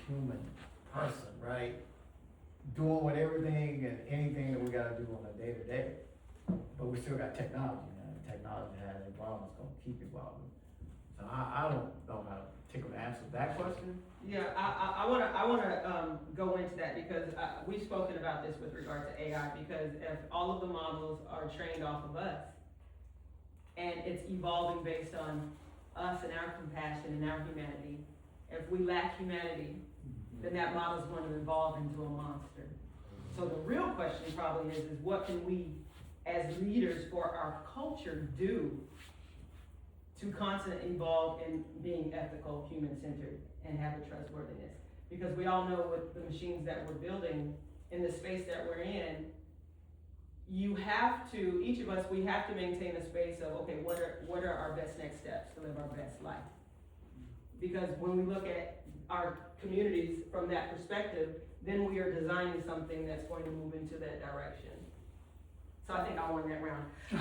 human person, right? Doing with everything and anything that we gotta do on a day to day. But we still got technology now, and technology has evolved, it's gonna keep evolving. So I don't know how to particularly answer that question. Yeah, I wanna go into that because we've spoken about this with regard to AI, because if all of the models are trained off of us, and it's evolving based on us and our compassion and our humanity, if we lack humanity, then that model is going to evolve into a monster. So the real question probably is what can we as leaders for our culture do to constantly evolve in being ethical, human-centered, and have the trustworthiness? Because we all know with the machines that we're building in the space that we're in, you have to, each of us, we have to maintain a space of, okay, what are our best next steps to live our best life? Because when we look at our communities from that perspective, then we are designing something that's going to move into that direction. So I think I won that round. I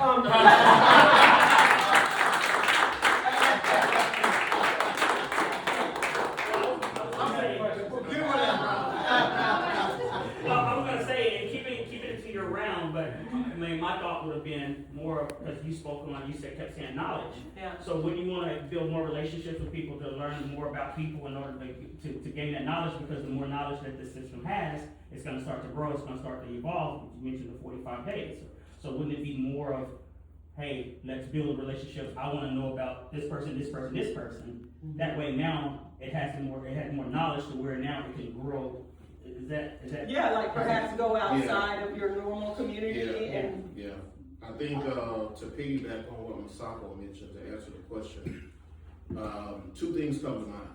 was gonna say, and keep it to your round, but I mean, my thought would have been more, because you spoke on, you kept saying knowledge. Yeah. So when you want to build more relationships with people to learn more about people in order to gain that knowledge, because the more knowledge that the system has, it's going to start to grow, it's going to start to evolve. You mentioned the 45 days. So wouldn't it be more of, hey, let's build relationships. I want to know about this person, this person, this person. Mm-hmm. That way now it has more knowledge to where now it can grow. Is that? Yeah, like perhaps go outside of your normal community and. Yeah, I think to piggyback on what Masako mentioned to answer the question, two things come to mind: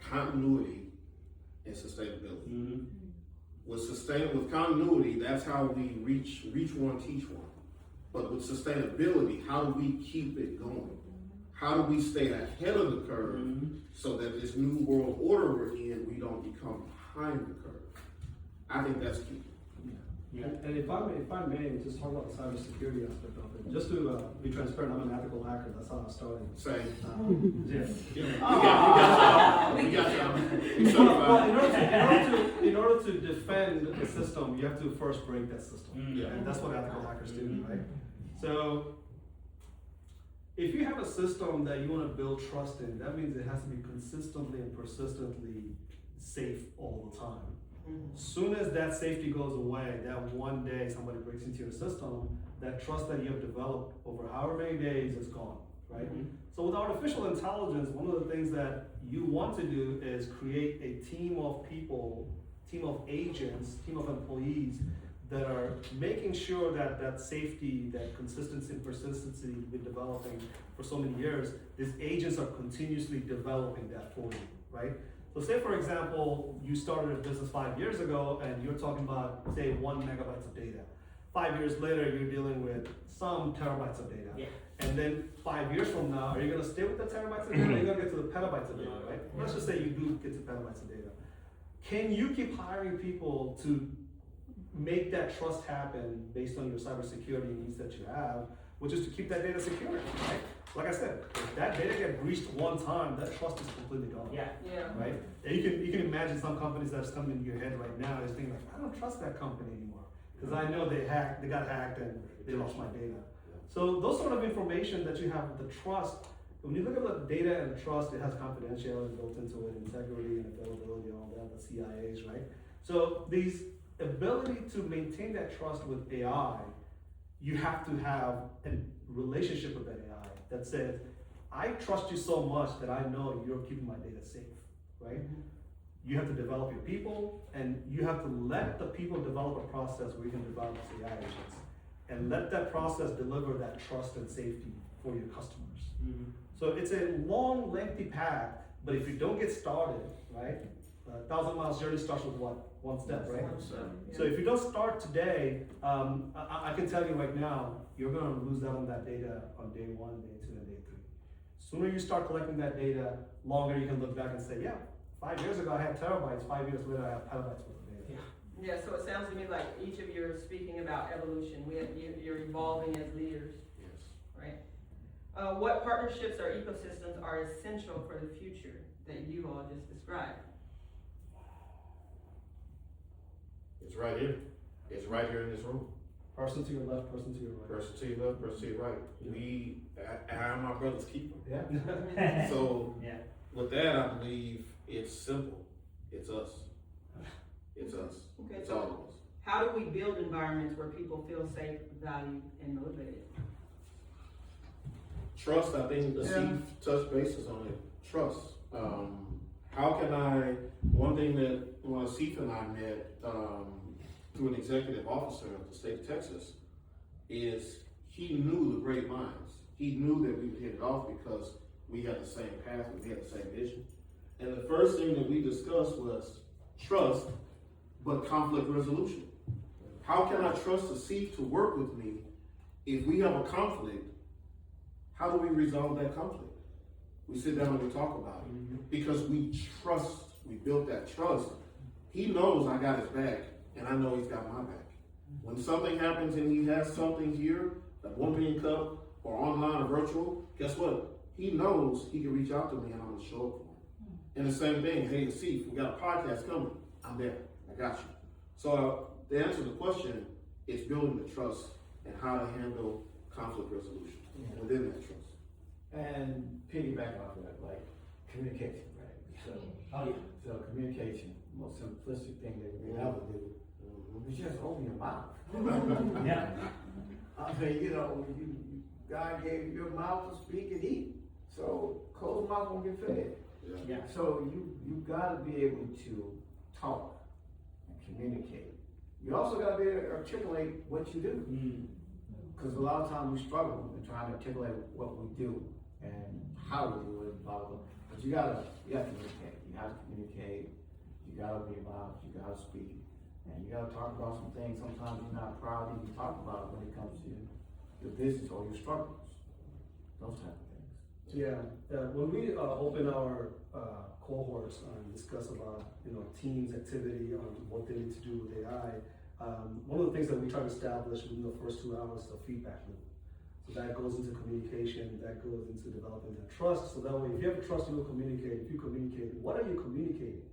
continuity and sustainability. Mm-hmm. With continuity, that's how we reach one, teach one. But with sustainability, how do we keep it going? How do we stay ahead of the curve so that this new world order we're in, we don't become behind the curve? I think that's key. Yeah. And if I may, just talk about the cybersecurity aspect of it. Just to be transparent, I'm an ethical hacker. That's how I started. Same. Yeah. We got y'all. You Well, certified. in order to defend the system, you have to first break that system. Yeah. And that's what ethical hackers do, right? So if you have a system that you want to build trust in, that means it has to be consistently and persistently safe all the time. Soon as that safety goes away, that one day somebody breaks into your system, that trust that you have developed over however many days is gone, right? So with artificial intelligence, one of the things that you want to do is create a team of people, team of agents, team of employees that are making sure that that safety, that consistency and persistency you've been developing for so many years, these agents are continuously developing that for you, right? So say for example, you started a business 5 years ago and you're talking about, say, 1 megabytes of data. 5 years later, you're dealing with some terabytes of data. Yeah. And then 5 years from now, are you gonna stay with the terabytes of data or are you gonna get to the petabytes of data, right? Let's just say you do get to petabytes of data. Can you keep hiring people to make that trust happen based on your cybersecurity needs that you have, which is to keep that data secure, right? Like I said, if that data gets breached one time, that trust is completely gone. Yeah. Right? And you can imagine some companies that's coming into your head right now is thinking like, I don't trust that company anymore. Because I know they got hacked and they lost my data. So those sort of information that you have, the trust, when you look at the data and the trust, it has confidentiality built into it, integrity and availability and all that, the CIAs, right? So these ability to maintain that trust with AI, you have to have a relationship with that AI that says, I trust you so much that I know you're keeping my data safe, right? You have to develop your people, and you have to let the people develop a process where you can develop AI agents, and let that process deliver that trust and safety for your customers. So it's a long, lengthy path, but if you don't get started, right? 1,000 miles journey starts with what? One step, right? So if you don't start today, I can tell you right now, you're gonna lose out on that data on day 1, day 2, and day 3. Sooner you start collecting that data, longer you can look back and say, yeah, 5 years ago I had terabytes, 5 years later I have petabytes worth of data. Yeah, so it sounds to me like each of you are speaking about evolution. You're evolving as leaders, Yes. right? What partnerships or ecosystems are essential for the future that you all just described? It's right here. It's right here in this room. Person to your left, person to your right. Person to your left, person to your right. I am my brother's keeper. Yeah. So Yeah. with that, I believe it's simple. It's us. It's us. Okay, It's all of so us. how do we build environments where people feel safe, valued, and motivated? Trust, I think the Yeah. Steve touched bases on it. Trust. How can I, one thing that when Steve and I met through an executive officer of the state of Texas is he knew the great minds. He knew that we would hit it off because we had the same path, we had the same vision. And the first thing that we discussed was trust, but conflict resolution. How can I trust the Steve to work with me if we have a conflict? How do we resolve that conflict? We sit down and we talk about it because we trust. We built that trust. He knows I got his back, and I know he's got my back. When something happens and he has something here, like 1 Million Cup or online or virtual, guess what? He knows he can reach out to me and I'm gonna show up for him. And the same thing, hey, Steve, we got a podcast coming. I'm there. I got you. So to answer the question, it's building the trust and how to handle conflict resolution within that trust. And piggyback off of that, like communication, right? So, so communication, the most simplistic thing that we ever do is just open your mouth. Yeah. I mean, God gave you a mouth to speak and eat. So closed mouth won't get fed. Yeah. So you gotta be able to talk and communicate. You also gotta be able to articulate what you do. Because a lot of times we struggle in trying to articulate what we do and how we do it, blah, blah, blah. But you gotta communicate. You have to communicate. You gotta open your mouth. You gotta speak. And you gotta talk about some things sometimes you're not proud to even talk about when it comes to your business or your struggles. Those type of things. Yeah, when we open our cohorts and discuss about teams activity on what they need to do with AI, one of the things that we try to establish within the first 2 hours is a feedback loop. So that goes into communication, that goes into developing that trust. So that way, if you have trust, you will communicate. If you communicate, what are you communicating,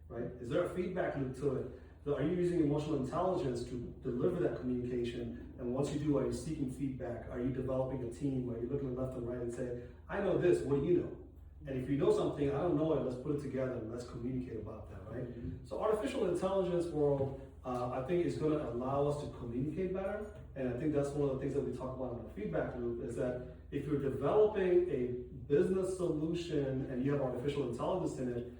right? Is there a feedback loop to it? So are you using emotional intelligence to deliver that communication? And once you do, are you seeking feedback? Are you developing a team? Are you looking left and right and say, I know this, what do you know? And if you know something, I don't know it, let's put it together and let's communicate about that, right? So artificial intelligence world, I think is gonna allow us to communicate better. And I think that's one of the things that we talk about in our feedback loop is that if you're developing a business solution and you have artificial intelligence in it,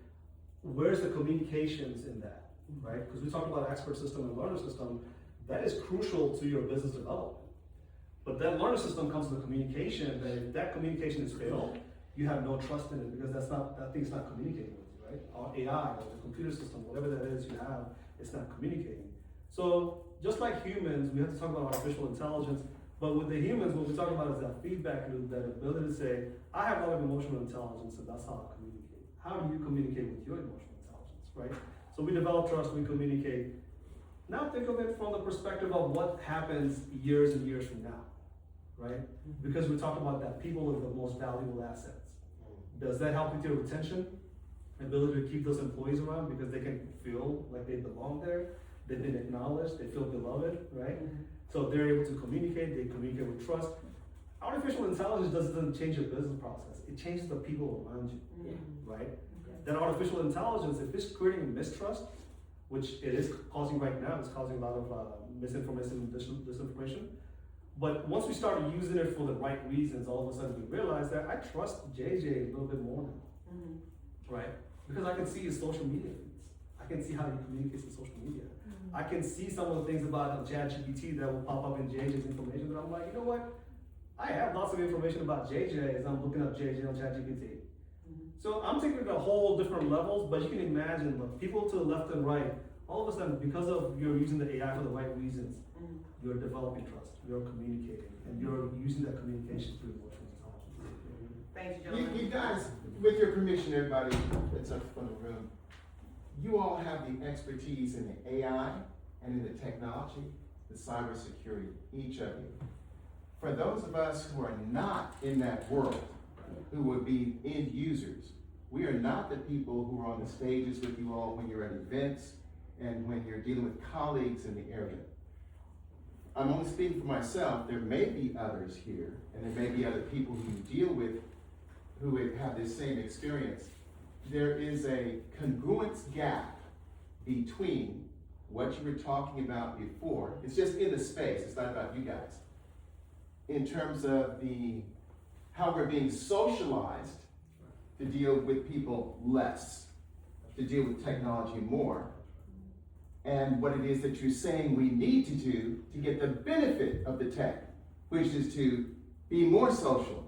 where's the communications in that, right? Because we talked about expert system and learner system, that is crucial to your business development. But that learner system comes to the communication, that if that communication is failed, you have no trust in it because that thing's not communicating with you, right? Or AI or the computer system, whatever that is you have, it's not communicating. So just like humans, we have to talk about artificial intelligence, but with the humans, what we talk about is that feedback loop, that ability to say, I have a lot of emotional intelligence, and that's how I communicate. How do you communicate with your emotional intelligence, right? So we develop trust, we communicate. Now think of it from the perspective of what happens years and years from now, right? Because we talk about that people are the most valuable assets. Does that help with your retention? Ability to keep those employees around because they can feel like they belong there, they've been acknowledged, they feel beloved, right? So they're able to communicate, they communicate with trust. Artificial intelligence doesn't change your business process, it changes the people around you, right? That artificial intelligence, if it's creating mistrust, which it is causing right now, it's causing a lot of misinformation and disinformation. But once we start using it for the right reasons, all of a sudden we realize that I trust JJ a little bit more now, right? Because I can see his social media feeds. I can see how he communicates in social media. I can see some of the things about ChatGPT that will pop up in JJ's information that I'm like, you know what? I have lots of information about JJ as I'm looking up JJ on ChatGPT. So I'm taking it to whole different levels, but you can imagine the people to the left and right, all of a sudden, because of you're using the AI for the right reasons, you're developing trust, you're communicating, and you're using that communication through emotional intelligence. Thanks, gentlemen. You guys, with your permission, everybody that's up in the room, you all have the expertise in the AI and in the technology, the cybersecurity, each of you. For those of us who are not in that world, who would be end users, we are not the people who are on the stages with you all when you're at events and when you're dealing with colleagues in the area. I'm only speaking for myself, there may be others here, and there may be other people who you deal with who would have this same experience. There is a congruence gap between what you were talking about before, it's just in the space, it's not about you guys, in terms of how we're being socialized to deal with people less, to deal with technology more, and what it is that you're saying we need to do to get the benefit of the tech, which is to be more social,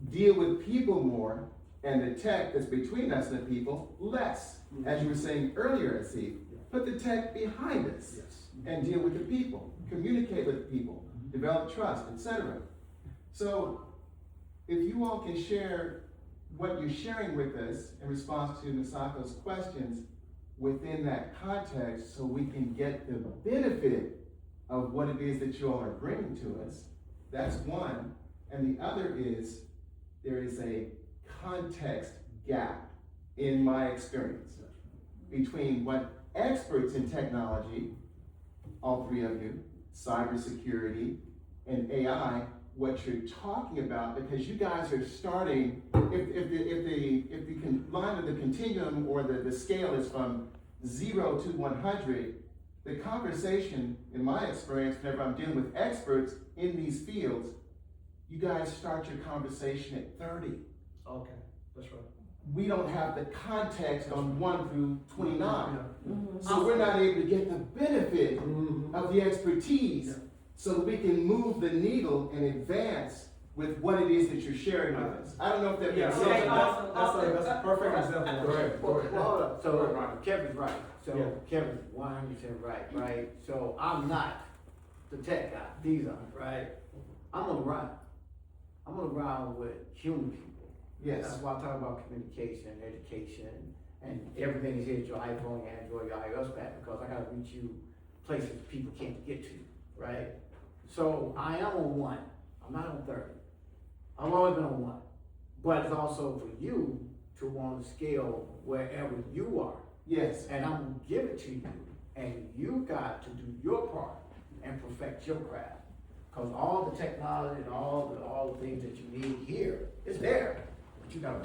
deal with people more, and the tech that's between us and the people less. As you were saying earlier, Asif, put the tech behind us and deal with the people, communicate with people, develop trust, etc. So if you all can share what you're sharing with us in response to Misako's questions within that context, so we can get the benefit of what it is that you all are bringing to us, that's one. And the other is, there is a context gap in my experience between what experts in technology, all three of you, cybersecurity and AI, what you're talking about, because you guys are starting, if the line of the continuum or the scale is from 0 to 100, the conversation, in my experience, whenever I'm dealing with experts in these fields, you guys start your conversation at 30. Okay, that's right. We don't have the context on 1 through 29. So we're not able to get the benefit of the expertise so that we can move the needle and advance with what it is that you're sharing with us. I don't know if that makes sense. Okay, awesome. That's a perfect example. Well, hold up, so Kevin's right, Yeah. so Kevin's 100% right? So I'm not the tech guy, these are, right? I'm on the run. I'm on the run with human people. Yes. That's why I talk about communication, education, and everything is here at your iPhone, your Android, your iOS pad, because I gotta reach you places people can't get to, right? So I am on 1, I'm not on 30. I've always been on 1, but it's also for you to want to scale wherever you are. Yes. And I'm gonna give it to you, and you got to do your part and perfect your craft. Cause all the technology and all the things that you need here is there, but you gotta